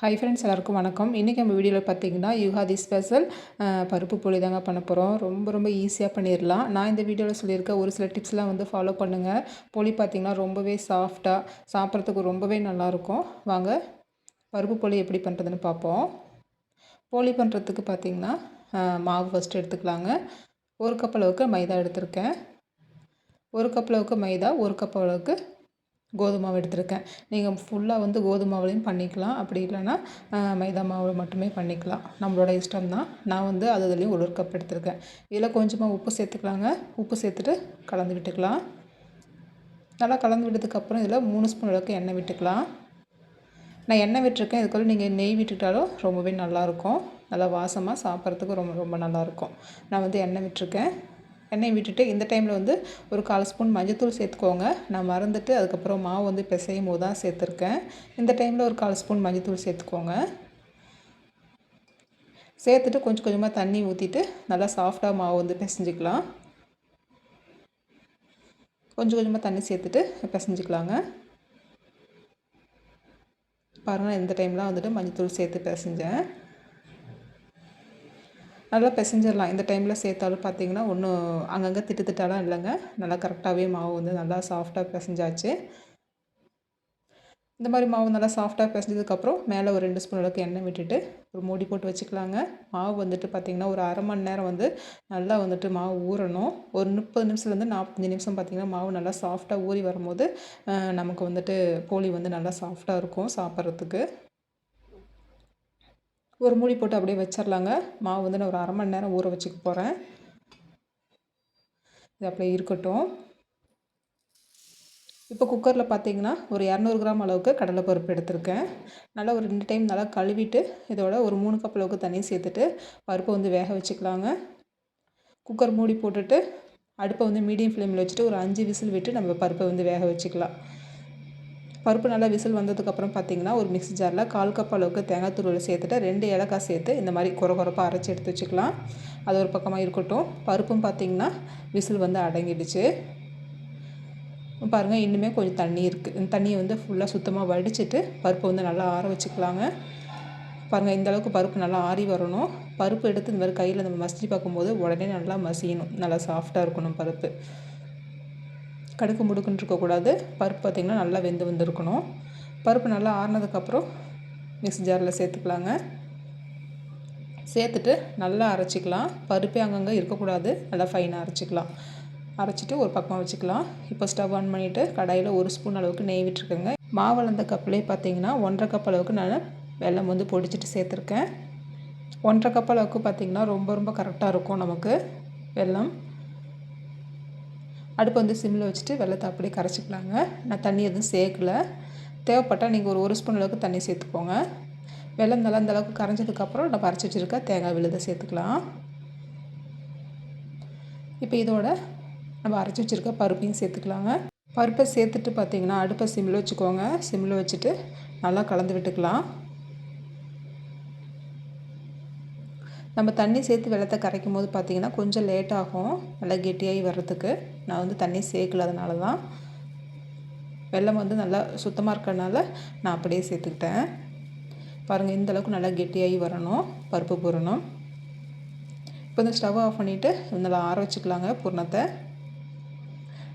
Hi friends, எல்லாருக்கும் வணக்கம். இன்றைக்கி நம்ம வீடியோவில் பார்த்தீங்கன்னா யுகாதி ஸ்பெஷல் பருப்பு போலி தாங்க பண்ண போகிறோம். ரொம்ப ஈஸியாக பண்ணிடலாம். நான் இந்த வீடியோவில் சொல்லியிருக்க ஒரு சில டிப்ஸ்லாம் ஃபாலோ பண்ணுங்கள். போலி பார்த்திங்கன்னா ரொம்பவே சாஃப்டாக சாப்பிட்றதுக்கு ரொம்பவே நல்லாயிருக்கும். வாங்க பருப்பு போலி எப்படி பண்ணுறதுன்னு பார்ப்போம். போலி பண்ணுறதுக்கு பார்த்திங்கன்னா மாவு ஃபஸ்ட்டு எடுத்துக்கலாங்க. 1 கப் அளவுக்கு மைதா எடுத்திருக்கேன். 1 கப் அளவுக்கு மைதா, 1 கப் அளவுக்கு கோதுமை மாவு எடுத்திருக்கேன். நீங்கள் ஃபுல்லாக கோதுமை மாவுலையும் பண்ணிக்கலாம். அப்படி இல்லைன்னா மைதா மாவு மட்டுமே பண்ணிக்கலாம். நம்மளோட இஷ்டம் தான். நான் அதுலேயும் 1 கப் எடுத்திருக்கேன். இதில் கொஞ்சமாக உப்பு சேர்த்துக்கலாங்க. உப்பு சேர்த்துட்டு கலந்து விட்டுக்கலாம். நல்லா கலந்து விட்டதுக்கப்புறம் இதில் 3 ஸ்பூன் அளவுக்கு எண்ணெய் விட்டுக்கலாம். நான் எண்ணெய் விட்டுருக்கேன். இதுக்குள்ள நீங்கள் நெய் விட்டுட்டாலும் ரொம்பவே நல்லாயிருக்கும். நல்லா வாசமாக சாப்பிட்றதுக்கு ரொம்ப நல்லாயிருக்கும். நான் எண்ணெய் விட்டுருக்கேன். எண்ணெய் விட்டுட்டு இந்த டைமில் ஒரு 1/4 ஸ்பூன் மஞ்சள்தூள் சேர்த்துக்கோங்க. நான் மறந்துட்டு அதுக்கப்புறம் மாவு பிசையும் போது தான் சேர்த்துருக்கேன். இந்த டைமில் ஒரு 1/4 ஸ்பூன் மஞ்சள்தூள் சேர்த்துக்கோங்க. சேர்த்துட்டு கொஞ்சம் கொஞ்சமாக தண்ணி ஊற்றிட்டு நல்லா சாஃப்டாக மாவு பிசைஞ்சிக்கலாம். கொஞ்சம் கொஞ்சமாக தண்ணி சேர்த்துட்டு பிசைஞ்சிக்கலாங்க. பாருங்கள், இந்த டைம்லாம் மஞ்சள்தூள் சேர்த்து பிசைஞ்சேன். நல்லா பிசைஞ்சிடலாம். இந்த டைமில் சேர்த்தாலும் பார்த்திங்கன்னா ஒன்றும் அங்கங்கே திட்டாலாம் இல்லைங்க. நல்லா கரெக்டாகவே மாவு நல்லா சாஃப்டாக பிசைஞ்சாச்சு. இந்த மாதிரி மாவு நல்லா சாஃப்டாக பிசைஞ்சதுக்கப்புறம் மேலே ஒரு 2 ஸ்பூன் அளவுக்கு எண்ணெய் விட்டுட்டு ஒரு மூடி போட்டு வச்சுக்கலாங்க. மாவு பார்த்திங்கன்னா ஒரு அரை மணி நேரம் நல்லா மாவு ஊறணும். ஒரு 30 நிமிஷத்துலேருந்து 45 நிமிஷம் பார்த்திங்கன்னா மாவு நல்லா சாஃப்டாக ஊறி வரும்போது நமக்கு போலி நல்லா சாஃப்டாக இருக்கும் சாப்பிட்றதுக்கு. ஒரு மூடி போட்டு அப்படியே வச்சிடலாங்க. மாவு நான் ஒரு அரை மணி நேரம் ஊற வச்சுக்க போகிறேன். இது அப்படியே இருக்கட்டும். இப்போ குக்கரில் பார்த்திங்கன்னா ஒரு 200 கிராம் அளவுக்கு கடலைப்பருப்பு எடுத்திருக்கேன். நல்லா ஒரு 2 டைம் நல்லா கழுவிட்டு இதோட ஒரு 3 கப் அளவுக்கு தண்ணி சேர்த்துட்டு பருப்பை வேக வச்சுக்கலாங்க. குக்கர் மூடி போட்டுட்டு அடுப்பை மீடியம் ஃப்ளேமில் வச்சுட்டு ஒரு 5 விசில் விட்டு நம்ம பருப்பை வேக வச்சுக்கலாம். பருப்பு நல்லா விசில் வந்ததுக்கப்புறம் பார்த்திங்கன்னா ஒரு மிக்ஸி ஜாரில் 1/4 கப் அளவுக்கு தேங்காய் துருவல் சேர்த்துட்டு 2 ஏலக்காய் சேர்த்து இந்த மாதிரி கொரப்பாக அரைச்சி எடுத்து வச்சுக்கலாம். அது ஒரு பக்கமாக இருக்கட்டும். பருப்பும் பார்த்திங்கன்னா விசில் அடங்கிடுச்சு. பாருங்கள், இன்னுமே கொஞ்சம் தண்ணி இருக்குது. இந்த தண்ணியை ஃபுல்லாக சுத்தமாக வடிச்சிட்டு பருப்பை நல்லா ஆற வச்சுக்கலாங்க. பாருங்கள், இந்த அளவுக்கு பருப்பு நல்லா ஆறி வரணும். பருப்பு எடுத்து இந்த மாதிரி கையில் நம்ம மசிச்சு பார்க்கும்போது உடனே நல்லா மசியணும். நல்லா சாஃப்டாக இருக்கணும் பருப்பு. கடுக்கு முடுக்குன்னு இருக்கக்கூடாது. பருப்பு பார்த்திங்கன்னா நல்லா வெந்து வந்துருக்கணும். பருப்பு நல்லா ஆறினதுக்கப்புறம் மிக்ஸி ஜாரில் சேர்த்துக்கலாங்க. சேர்த்துட்டு நல்லா அரைச்சிக்கலாம். பருப்பே அங்கங்கே இருக்கக்கூடாது. நல்லா ஃபைனாக அரைச்சிக்கலாம். அரைச்சிட்டு ஒரு பக்கமாக வச்சுக்கலாம். இப்போ ஸ்டவ் ஆன் பண்ணிவிட்டு கடாயில் 1 ஸ்பூன் அளவுக்கு நெய் விட்டுருக்கேங்க. மாவளந்த கப்லேயே பார்த்திங்கன்னா 1/2 கப் அளவுக்கு நான் வெல்லம் பொடிச்சிட்டு சேர்த்துருக்கேன். 1/2 கப் அளவுக்கு பார்த்திங்கன்னா ரொம்ப கரெக்டாக இருக்கும் நமக்கு வெல்லம். அடுப்பு சிம்மில் வச்சுட்டு வெல்லத்தை அப்படியே கரைச்சிக்கலாங்க. நான் தண்ணி எதுவும் சேர்க்கலை. தேவைப்பட்டால் நீங்கள் ஒரு ஸ்பூன் அளவுக்கு தண்ணி சேர்த்துக்கோங்க. வெல்லம் நல்லா இந்த அளவுக்கு கரைஞ்சதுக்கப்புறம் நம்ம அரைச்சி வச்சுருக்க தேங்காய் விழுதை சேர்த்துக்கலாம். இப்போ இதோட நம்ம அரைச்சி வச்சுருக்க பருப்பையும் சேர்த்துக்கலாங்க. பருப்பை சேர்த்துட்டு பார்த்திங்கன்னா அடுப்பை சிம்மில் வச்சுக்கோங்க. சிம்மில் வச்சுட்டு நல்லா கலந்து விட்டுக்கலாம். நம்ம தண்ணி சேர்த்து வெல்லத்தை கரைக்கும் போது பார்த்திங்கன்னா கொஞ்சம் லேட் ஆகும் நல்லா கெட்டியாகி வர்றதுக்கு. நான் தண்ணி சேர்க்கல, அதனால தான். வெல்லம் நல்லா சுத்தமாக இருக்கிறதுனால நான் அப்படியே சேர்த்துக்கிட்டேன். பாருங்கள், இந்த அளவுக்கு நல்லா கெட்டியாகி வரணும் பருப்பு பூரணம். இப்போ இந்த ஸ்டவ் ஆஃப் பண்ணிவிட்டு நல்லா ஆற வச்சுக்கலாங்க பூரணத்தை.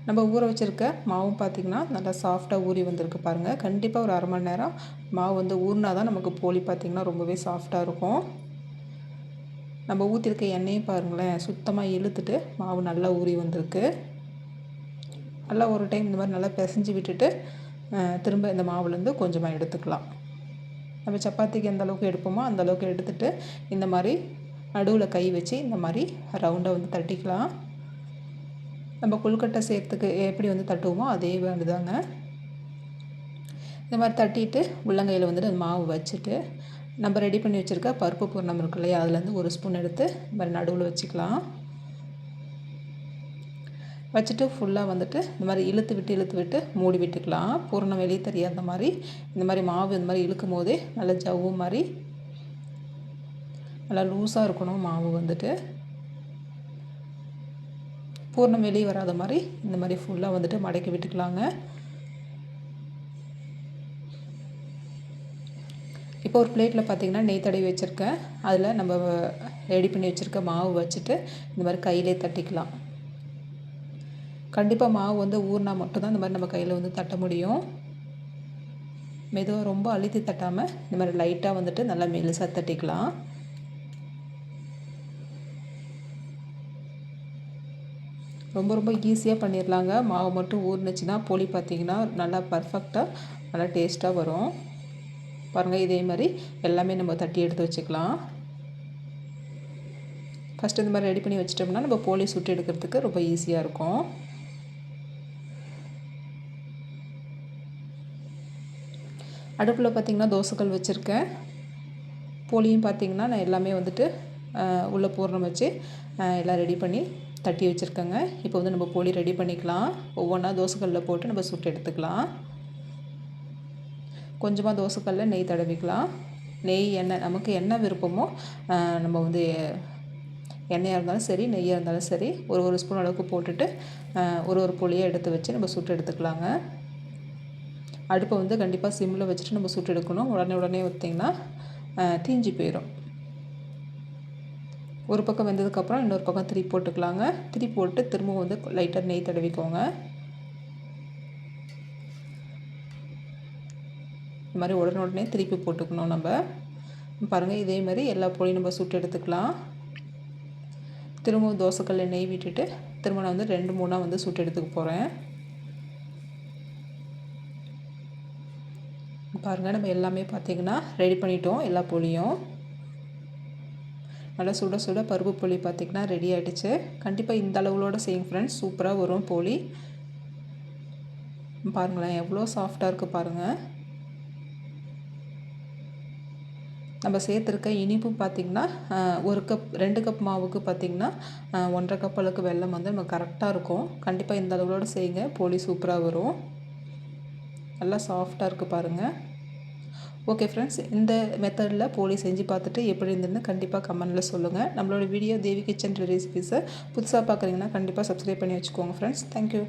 நம்ம ஊற வச்சுருக்க மாவும் பார்த்திங்கன்னா நல்லா சாஃப்டாக ஊறி வந்திருக்கு பாருங்கள். கண்டிப்பாக ஒரு அரை மணி நேரம் மாவு ஊறினா தான் நமக்கு போலி பார்த்திங்கன்னா ரொம்பவே சாஃப்டாக இருக்கும். நம்ம ஊற்றிருக்க எண்ணெயும் பாருங்களேன், சுத்தமாக இழுத்துட்டு மாவு நல்லா ஊறி வந்திருக்கு. நல்லா ஒரு டைம் இந்த மாதிரி நல்லா பிசைஞ்சு விட்டுட்டு திரும்ப இந்த மாவுலேருந்து கொஞ்சமாக எடுத்துக்கலாம். நம்ம சப்பாத்திக்கு எந்த அளவுக்கு எடுப்போமோ அந்த அளவுக்கு எடுத்துகிட்டு இந்த மாதிரி நடுவில் கை வச்சு இந்த மாதிரி ரவுண்டாக தட்டிக்கலாம். நம்ம கொழுக்கட்டை செய்கிறதுக்கு எப்படி தட்டுவோமோ அதே வேண்டுதாங்க. இந்த மாதிரி தட்டிட்டு உள்ளங்கையில் அந்த மாவு வச்சுட்டு நம்ம ரெடி பண்ணி வச்சுருக்க பருப்பு பூரணம் இருக்கு இல்லையா, அதுலேருந்து 1 ஸ்பூன் எடுத்து இந்த மாதிரி நடுவில் வச்சுக்கலாம். வச்சுட்டு ஃபுல்லாக இந்த மாதிரி இழுத்து விட்டு மூடி விட்டுக்கலாம். பூரணம் வெளியே தெரியாத மாதிரி இந்த மாதிரி மாவு இந்த மாதிரி இழுக்கும் போதே நல்லா ஜவ்வு மாதிரி நல்லா லூஸாக இருக்கணும் மாவு. பூரணம் வெளியே வராத மாதிரி இந்த மாதிரி ஃபுல்லாக மடக்கி விட்டுக்கலாங்க. இப்போ ஒரு பிளேட்டில் பார்த்திங்கன்னா நெய் தடவி வச்சுருக்கேன். அதில் நம்ம ரெடி பண்ணி வச்சுருக்க மாவு வச்சுட்டு இந்த மாதிரி கையிலே தட்டிக்கலாம். கண்டிப்பாக மாவு வந்து ஊறினா மட்டும்தான் இந்த மாதிரி நம்ம கையில் வந்து தட்ட முடியும். மெதுவாக ரொம்ப அழுத்தி தட்டாமல் இந்த மாதிரி லைட்டாக வந்துட்டு நல்லா மெலிசாக தட்டிக்கலாம். ரொம்ப ரொம்ப ஈஸியாக பண்ணிடலாங்க. மாவு மட்டும் ஊறினுச்சுன்னா போலி பார்த்திங்கன்னா நல்லா பர்ஃபெக்டாக நல்லா டேஸ்ட்டாக வரும். பாருங்கள், இதே மாதிரி எல்லாமே நம்ம தட்டி எடுத்து வச்சுக்கலாம். ஃபஸ்ட்டு இந்த மாதிரி ரெடி பண்ணி வச்சிட்டோம்னா நம்ம போலி சுட்டு எடுக்கிறதுக்கு ரொம்ப ஈஸியாக இருக்கும். அடுப்பில் பார்த்திங்கன்னா தோசைக்கல் வச்சுருக்கேன். போலியும் பார்த்திங்கன்னா நான் எல்லாமே வந்துட்டு உள்ளே பூரணம் வச்சு எல்லாம் ரெடி பண்ணி தட்டி வச்சுருக்கேங்க. இப்போ வந்து நம்ம போலி ரெடி பண்ணிக்கலாம். ஒவ்வொன்றா தோசைக்கல்லில் போட்டு நம்ம சுட்டு எடுத்துக்கலாம். கொஞ்சமாக தோசைக்கல்லில் நெய் தடவிக்கலாம். நெய், எண்ணெய் நமக்கு என்ன விருப்பமோ நம்ம வந்து எண்ணெயாக இருந்தாலும் சரி, நெய்யாக இருந்தாலும் சரி, ஒரு ஸ்பூன் அளவுக்கு போட்டுட்டு ஒரு போலியாக எடுத்து வச்சு நம்ம சுட்டு எடுத்துக்கலாங்க. அடுப்பை வந்து கண்டிப்பாக சிம்மில் வச்சுட்டு நம்ம சுட்டு எடுக்கணும். உடனே ஊற்றிங்கன்னா தீஞ்சு போயிடும். ஒரு பக்கம் வெந்ததுக்கப்புறம் இன்னொரு பக்கம் திருப்பி போட்டுக்கலாங்க. திருப்பி போட்டு திரும்பவும் வந்து லைட்டாக நெய் தடவிக்கோங்க. இந்த மாதிரி உடனே திருப்பி போட்டுக்கணும் நம்ம. பாருங்கள், இதே மாதிரி எல்லா போலியும் நம்ம சுட்டு எடுத்துக்கலாம். திரும்பவும் தோசைக்கல்லில் நெய் விட்டுட்டு திரும்ப நான் வந்து 2-3 வந்து சுட்டு எடுத்துக்க போகிறேன். பாருங்கள், நம்ம எல்லாமே பார்த்திங்கன்னா ரெடி பண்ணிட்டோம். எல்லா போலியும் நல்லா சுட சுட பருப்பு போலி பார்த்திங்கன்னா ரெடி ஆகிடுச்சு. கண்டிப்பாக இந்த அளவுகளோடு செய்யுங்க ஃப்ரெண்ட்ஸ். சூப்பராக வரும் போலி. பாருங்களேன், எவ்வளோ சாஃப்டாக இருக்குது பாருங்கள். நம்ம சேர்த்துருக்க இனிப்பு பார்த்திங்கன்னா 2 கப் மாவுக்கு பார்த்திங்கன்னா 1.5 கப் அளவுக்கு வெல்லம் வந்து நம்ம கரெக்டாக இருக்கும். கண்டிப்பாக இந்த அளவுகளோடு செய்யுங்க. போலி சூப்பராக வரும். நல்லா சாஃப்டாக இருக்குது பாருங்கள். ஓகே ஃப்ரெண்ட்ஸ், இந்த மெத்தடில் போலி செஞ்சு பார்த்துட்டு எப்படி இருந்ததுன்னு கண்டிப்பாக கமெண்டில் சொல்லுங்கள். நம்மளோட வீடியோ தேவி கிச்சன் ரெசிபீஸை புதுசாக பார்க்குறீங்கன்னா கண்டிப்பாக சப்ஸ்கிரைப் பண்ணி வச்சுக்கோங்க ஃப்ரெண்ட்ஸ். தேங்க்யூ.